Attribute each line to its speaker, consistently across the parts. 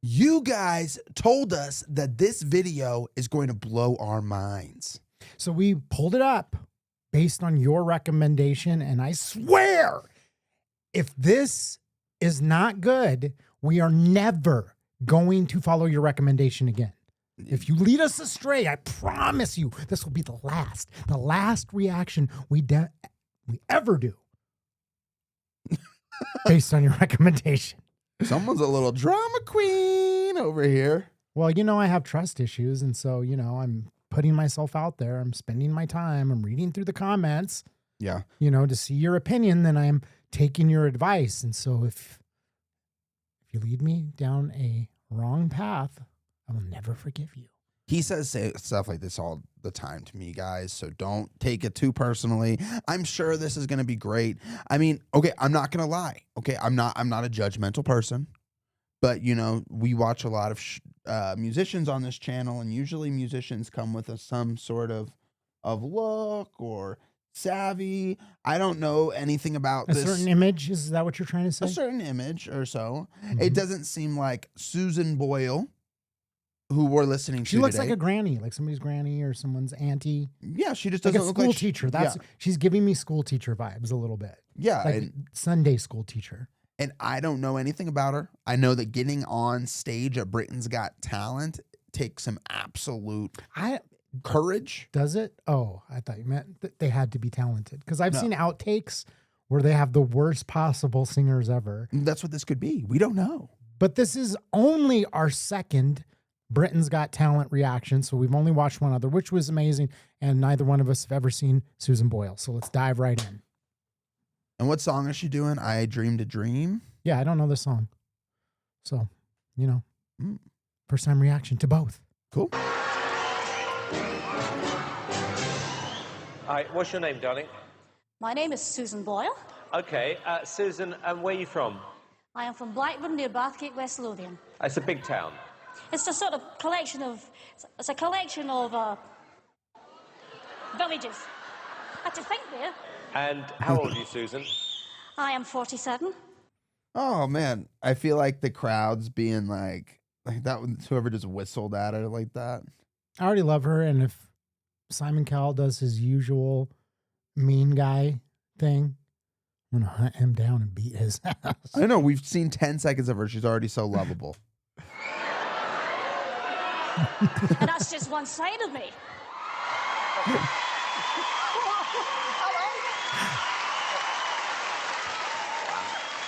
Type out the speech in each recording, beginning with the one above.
Speaker 1: You guys told us that this video is going to blow our minds.
Speaker 2: So we pulled it up based on your recommendation. And I swear, if this is not good, we are never going to follow your recommendation again. If you lead us astray, I promise you, this will be the last reaction we ever do based on your recommendation.
Speaker 1: Someone's a little drama queen over here.
Speaker 2: Well, I have trust issues. And so, I'm putting myself out there. I'm spending my time. I'm reading through the comments.
Speaker 1: Yeah.
Speaker 2: To see your opinion. Then I'm taking your advice. And so if you lead me down a wrong path, I will never forgive you.
Speaker 1: He says stuff like this all the time to me, guys, so don't take it too personally. I'm sure this is going to be great. I mean, okay, I'm not going to lie. Okay, I'm not a judgmental person, but we watch a lot of musicians on this channel, and usually musicians come with some sort of look or savvy. I don't know anything about
Speaker 2: this. A certain image, is that what you're trying to say?
Speaker 1: A certain image or so.
Speaker 2: Mm-hmm.
Speaker 1: It doesn't seem like Susan Boyle, who we're listening to.
Speaker 2: She looks
Speaker 1: today.
Speaker 2: like a granny, like somebody's granny or someone's auntie.
Speaker 1: Yeah, she just doesn't
Speaker 2: like a
Speaker 1: look
Speaker 2: school
Speaker 1: like
Speaker 2: teacher. She's giving me school teacher vibes a little bit.
Speaker 1: Yeah,
Speaker 2: like Sunday school teacher.
Speaker 1: And I don't know anything about her. I know that getting on stage at Britain's Got Talent takes some absolute courage.
Speaker 2: Does it? Oh, I thought you meant that they had to be talented, because I've seen outtakes where they have the worst possible singers ever.
Speaker 1: That's what this could be. We don't know.
Speaker 2: But this is only our second Britain's Got Talent reaction, so we've only watched one other, which was amazing, and neither one of us have ever seen Susan Boyle. So let's dive right in.
Speaker 1: And what song is she doing? I Dreamed a Dream?
Speaker 2: Yeah, I don't know the song. So, first time reaction to both.
Speaker 1: Cool.
Speaker 3: Hi, what's your name, darling?
Speaker 4: My name is Susan Boyle.
Speaker 3: Okay, Susan, and where are you from?
Speaker 4: I am from Blackburn near Bathgate, West Lothian.
Speaker 3: It's a big town.
Speaker 4: It's a sort of collection of villages. I had to think there.
Speaker 3: And how old are you, Susan?
Speaker 4: I am 47.
Speaker 1: Oh, man. I feel like the crowd's being like that, whoever just whistled at her like that.
Speaker 2: I already love her, and if Simon Cowell does his usual mean guy thing, I'm going to hunt him down and beat his ass.
Speaker 1: I know. We've seen 10 seconds of her. She's already so lovable.
Speaker 4: And that's just one side of me.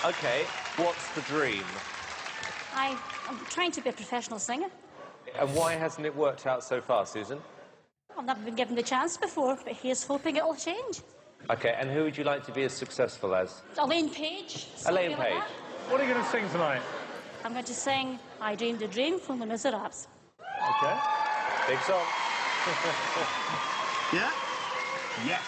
Speaker 3: Okay, what's the dream?
Speaker 4: I'm trying to be a professional singer.
Speaker 3: And why hasn't it worked out so far, Susan?
Speaker 4: I've never been given the chance before, but here's hoping it'll change.
Speaker 3: Okay, and who would you like to be as successful as?
Speaker 4: Elaine Page.
Speaker 3: Elaine
Speaker 4: Like
Speaker 3: Page.
Speaker 4: that.
Speaker 5: What are you going to sing tonight?
Speaker 4: I'm going to sing I Dreamed a Dream from Les Miserables.
Speaker 5: Okay.
Speaker 3: Big song.
Speaker 5: Yeah? Yes.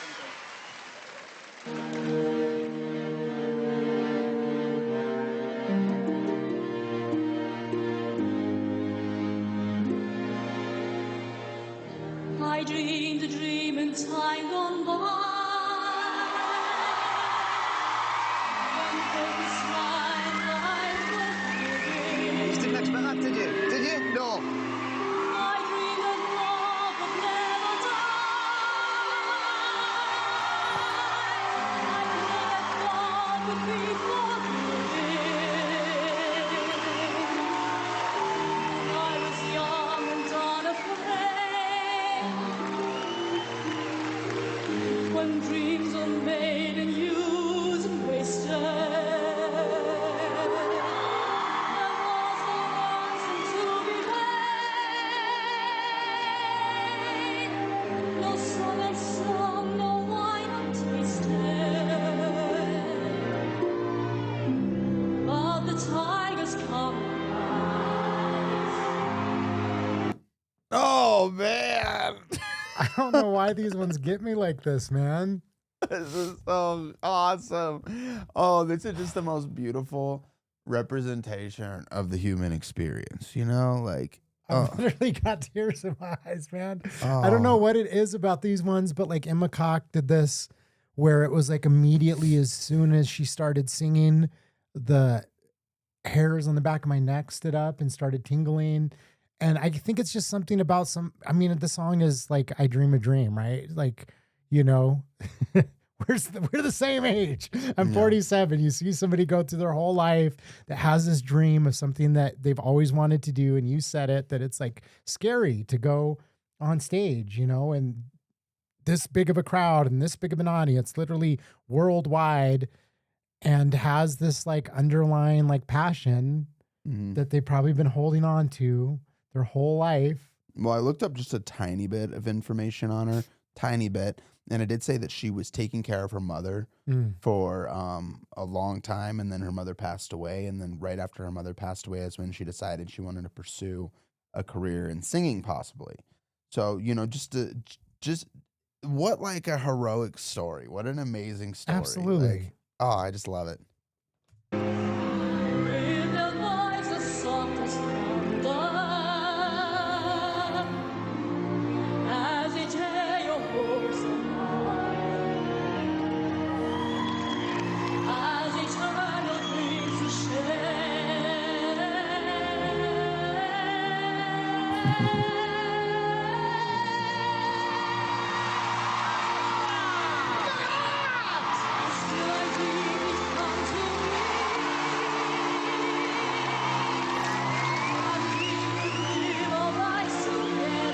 Speaker 4: I dreamed a dream in time gone by. When hopes shine light was giving.
Speaker 6: You didn't expect that, did you? Did you? No.
Speaker 4: I dreamed of love would never die. I dreamed that God would be forgiving. I was young and unafraid. When dreams are made and used and wasted, there was no ransom to be paid. No song unsung, no wine untasted. But the tigers come.
Speaker 1: Oh, man.
Speaker 2: I don't know why these ones get me like this, man.
Speaker 1: This is so awesome. Oh, this is just the most beautiful representation of the human experience, like
Speaker 2: I literally got tears in my eyes, man. I don't know what it is about these ones, but like Emma Cock did this where it was like immediately as soon as she started singing, the hairs on the back of my neck stood up and started tingling. And I think it's just something about the song is like, I dream a dream, right? Like, you know, we're the same age. I'm 47. You see somebody go through their whole life that has this dream of something that they've always wanted to do. And you said it, that it's like scary to go on stage, you know, and this big of a crowd and this big of an audience, literally worldwide, and has this like underlying like passion that they've probably been holding on to their whole life.
Speaker 1: Well, I looked up just a tiny bit of information on her, tiny bit, and it did say that she was taking care of her mother for a long time, and then her mother passed away, and then right after her mother passed away is when she decided she wanted to pursue a career in singing, possibly. So, you know, just what like a heroic story. What an amazing story.
Speaker 2: Absolutely.
Speaker 1: Like, oh, I just love it.
Speaker 4: With the voice as soft as thunder, as you tear your hopes apart, as you turn your dreams to still I dream you come to me. I dream of us together,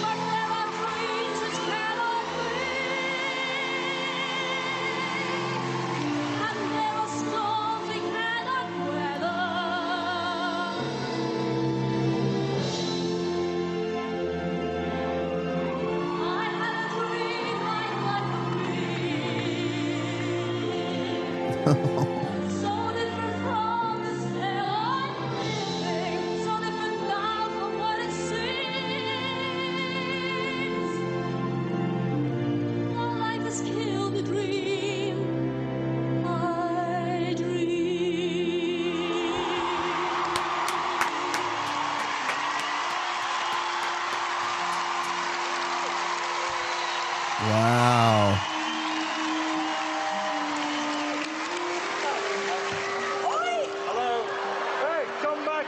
Speaker 4: but there are dreams which cannot be, and there are storms we cannot weather. I had a dream like what could be. So different from this hell I'm living, so different now from what it seems. My life has killed the dream I dream.
Speaker 1: Wow.
Speaker 5: Hello. Hey, come back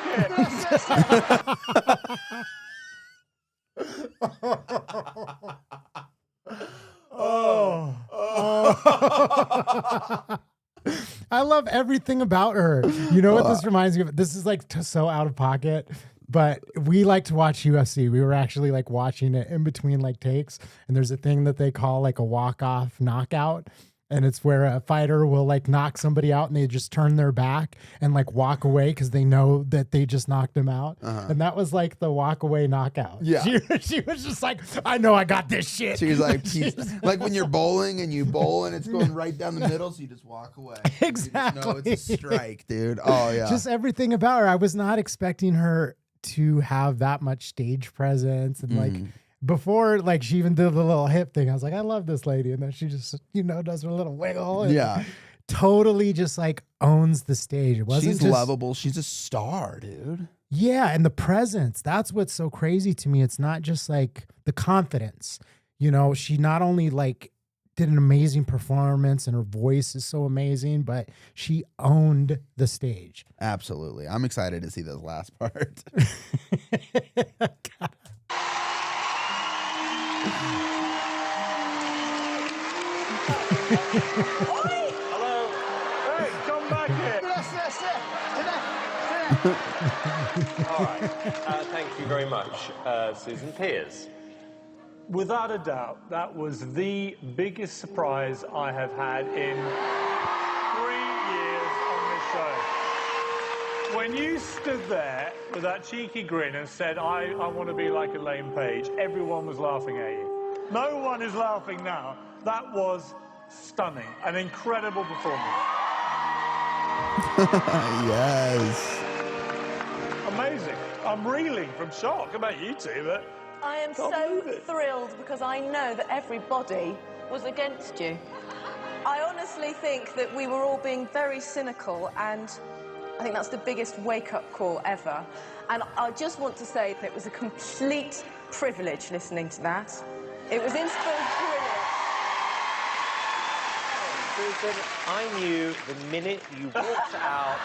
Speaker 2: I love everything about her. You know what this reminds me of? This is like so out of pocket, but we like to watch UFC. We were actually like watching it in between like takes, and there's a thing that they call like a walk-off knockout. And it's where a fighter will like knock somebody out and they just turn their back and like walk away because they know that they just knocked him out. And that was like the walk away knockout.
Speaker 1: Yeah.
Speaker 2: She was just like, I know I got this shit.
Speaker 1: She's like, like when you're bowling and you bowl and it's going right down the middle, so you just walk away.
Speaker 2: Exactly.
Speaker 1: No, it's a strike, dude. Oh yeah.
Speaker 2: Just everything about her. I was not expecting her to have that much stage presence and like before, like she even did the little hip thing. I was like, I love this lady, and then she just, you know, does her little wiggle. And
Speaker 1: Yeah.
Speaker 2: totally just like owns the stage. It wasn't
Speaker 1: She's
Speaker 2: just,
Speaker 1: lovable. She's a star, dude.
Speaker 2: yeah, and the presence. That's what's so crazy to me. It's not just like the confidence. You know, she not only like did an amazing performance and her voice is so amazing, but she owned the stage.
Speaker 1: Absolutely. I'm excited to see this last part.
Speaker 5: Hello. Hey, come back here.
Speaker 3: All right. Thank you very much, Susan Piers.
Speaker 5: Without a doubt, that was the biggest surprise I have had in 3 years on this show. When you stood there with that cheeky grin and said, I want to be like Elaine Page, everyone was laughing at you. No one is laughing now. That was stunning. An incredible performance.
Speaker 1: Yes.
Speaker 5: Amazing. I'm reeling from shock. How about you two? But
Speaker 7: I am
Speaker 5: Can't
Speaker 7: so
Speaker 5: believe it.
Speaker 7: thrilled because I know that everybody was against you. I honestly think that we were all being very cynical, and I think that's the biggest wake-up call ever. And I just want to say that it was a complete privilege listening to that. It was brilliant.
Speaker 3: Susan, I knew the minute you walked out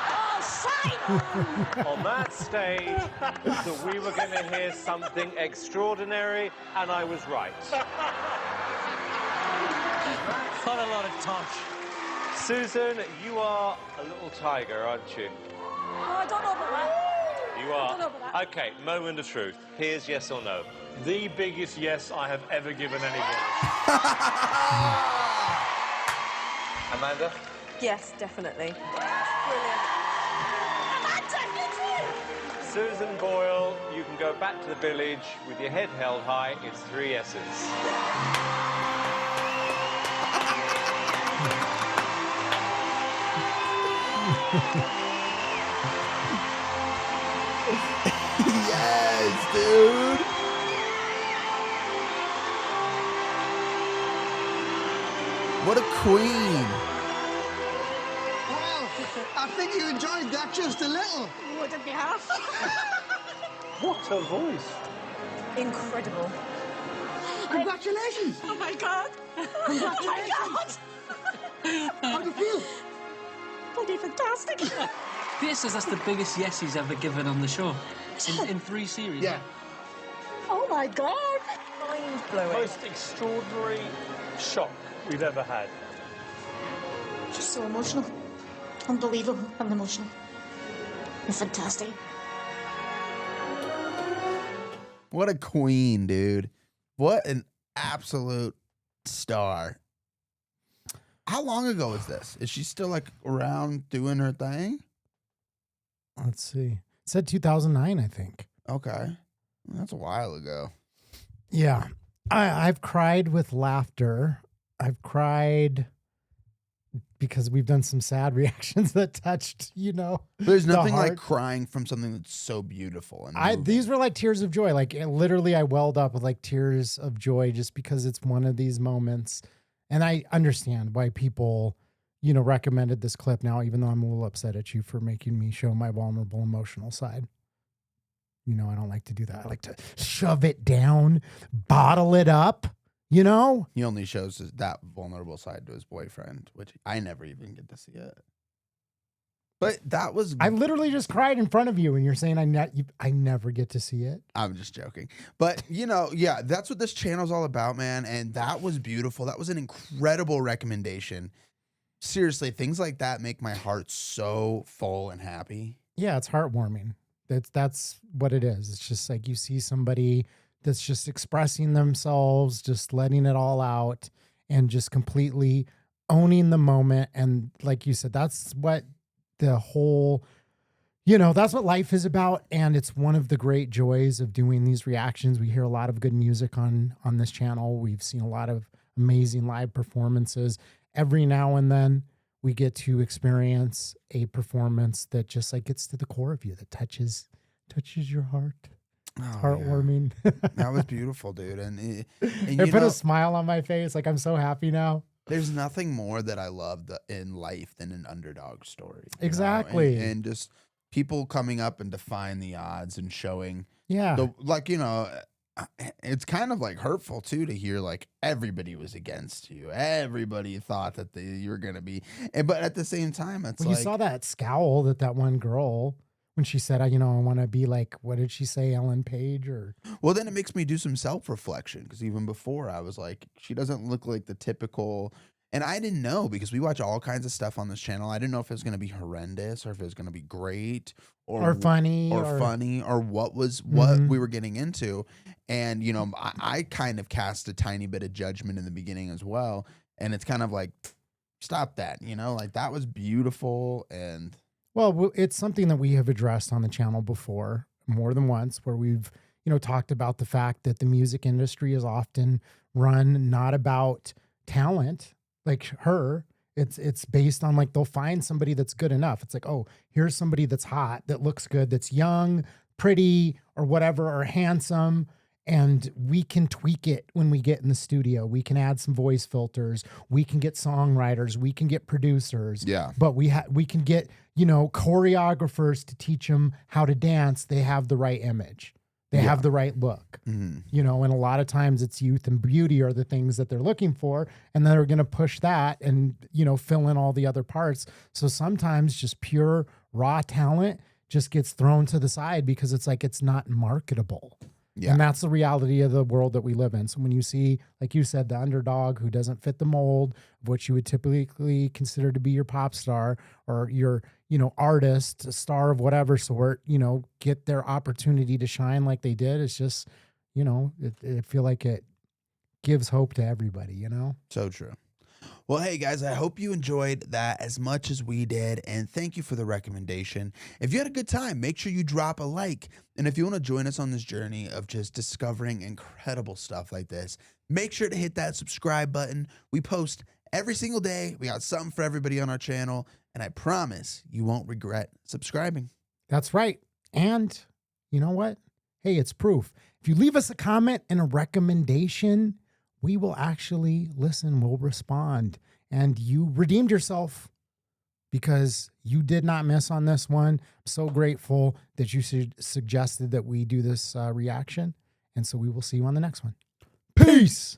Speaker 3: on that stage that we were going to hear something extraordinary, and I was right.
Speaker 8: Quite a lot of touch.
Speaker 3: Susan, you are a little tiger, aren't you?
Speaker 4: Oh, I don't know about that.
Speaker 3: You
Speaker 4: I don't know
Speaker 3: are.
Speaker 4: about that.
Speaker 3: Okay, moment of truth. Here's yes or no.
Speaker 5: The biggest yes I have ever given anyone.
Speaker 3: Amanda?
Speaker 7: Yes, definitely.
Speaker 4: Brilliant. Amanda, you too.
Speaker 3: Susan Boyle, you can go back to the village with your head held high. It's 3 yeses.
Speaker 1: Yes, dude. What a queen.
Speaker 6: Well, I think you enjoyed that just a little.
Speaker 4: Wouldn't be half.
Speaker 5: What a voice.
Speaker 7: Incredible.
Speaker 6: Congratulations.
Speaker 4: Oh my God.
Speaker 6: Congratulations. How do you feel?
Speaker 4: Bloody fantastic.
Speaker 8: Peter says that's the biggest yes he's ever given on the show. In 3 series.
Speaker 6: Yeah.
Speaker 4: Oh my God.
Speaker 7: Mind blowing.
Speaker 5: Most extraordinary shock we've ever had.
Speaker 4: Just so emotional. Unbelievable and emotional. You're fantastic.
Speaker 1: What a queen, dude. What an absolute star. How long ago was this? Is she still like around doing her thing?
Speaker 2: Let's see. It said 2009, I think.
Speaker 1: Okay. That's a while ago.
Speaker 2: Yeah. I've cried with laughter. I've cried because we've done some sad reactions that touched,
Speaker 1: There's
Speaker 2: the
Speaker 1: nothing like
Speaker 2: heart.
Speaker 1: crying from something that's so beautiful. And
Speaker 2: These were like tears of joy. Like literally I welled up with like tears of joy just because it's one of these moments. And I understand why people, recommended this clip now, even though I'm a little upset at you for making me show my vulnerable emotional side. I don't like to do that. I like to shove it down, bottle it up,
Speaker 1: He only shows that vulnerable side to his boyfriend, which I never even get to see it. But that was...
Speaker 2: I literally just cried in front of you and you're saying I never get to see it.
Speaker 1: I'm just joking. But, yeah, that's what this channel's all about, man. And that was beautiful. That was an incredible recommendation. Seriously, things like that make my heart so full and happy.
Speaker 2: Yeah, it's heartwarming. That's what it is. It's just like you see somebody that's just expressing themselves, just letting it all out and just completely owning the moment. And like you said, that's what the whole, that's what life is about. And it's one of the great joys of doing these reactions. We hear a lot of good music on this channel. We've seen a lot of amazing live performances. Every now and then we get to experience a performance that just like gets to the core of you, that touches your heart. It's heartwarming.
Speaker 1: Yeah. That was beautiful, dude. And
Speaker 2: It put a smile on my face. Like I'm so happy now.
Speaker 1: There's nothing more that I love in life than an underdog story.
Speaker 2: Exactly.
Speaker 1: And just people coming up and defying the odds and showing,
Speaker 2: Yeah.
Speaker 1: it's kind of like hurtful too to hear like everybody was against you. Everybody thought that you were going to be, but at the same time, it's
Speaker 2: Well,
Speaker 1: like,
Speaker 2: you saw that scowl that one girl, when she said, I want to be like, what did she say? Ellen Page or.
Speaker 1: well, then it makes me do some self-reflection. Cause even before I was like, she doesn't look like the typical, and I didn't know because we watch all kinds of stuff on this channel. I didn't know if it was going to be horrendous or if it was going to be great
Speaker 2: Or funny.
Speaker 1: or what we were getting into. And, I kind of cast a tiny bit of judgment in the beginning as well. And it's kind of like, stop that, like that was beautiful. And
Speaker 2: Well, it's something that we have addressed on the channel before more than once, where we've, talked about the fact that the music industry is often run not about talent like her. It's based on like, they'll find somebody that's good enough. It's like, oh, here's somebody that's hot, that looks good, that's young, pretty, or whatever, or handsome. And we can tweak it when we get in the studio. We can add some voice filters. We can get songwriters. We can get producers.
Speaker 1: Yeah.
Speaker 2: But we can get, choreographers to teach them how to dance. They have the right image. They have the right look, you know, and a lot of times it's youth and beauty are the things that they're looking for. And they're going to push that and, you know, fill in all the other parts. So sometimes just pure raw talent just gets thrown to the side because it's like, it's not marketable.
Speaker 1: Yeah.
Speaker 2: And that's the reality of the world that we live in. So when you see, like you said, the underdog who doesn't fit the mold of what you would typically consider to be your pop star or your, you know, artist, a star of whatever sort, you know, get their opportunity to shine like they did. It's just, you know, I feel like it gives hope to everybody, you know?
Speaker 1: So true. Well, hey guys, I hope you enjoyed that as much as we did, and thank you for the recommendation. If you had a good time, make sure you drop a like. And if you want to join us on this journey of just discovering incredible stuff like this, make sure to hit that subscribe button. We post every single day. We got something for everybody on our channel, and I promise you won't regret subscribing.
Speaker 2: That's right. And you know what? Hey, it's proof. If you leave us a comment and a recommendation, we will actually listen, we'll respond. And you redeemed yourself because you did not miss on this one. I'm so grateful that you suggested that we do this reaction. And so we will see you on the next one. Peace.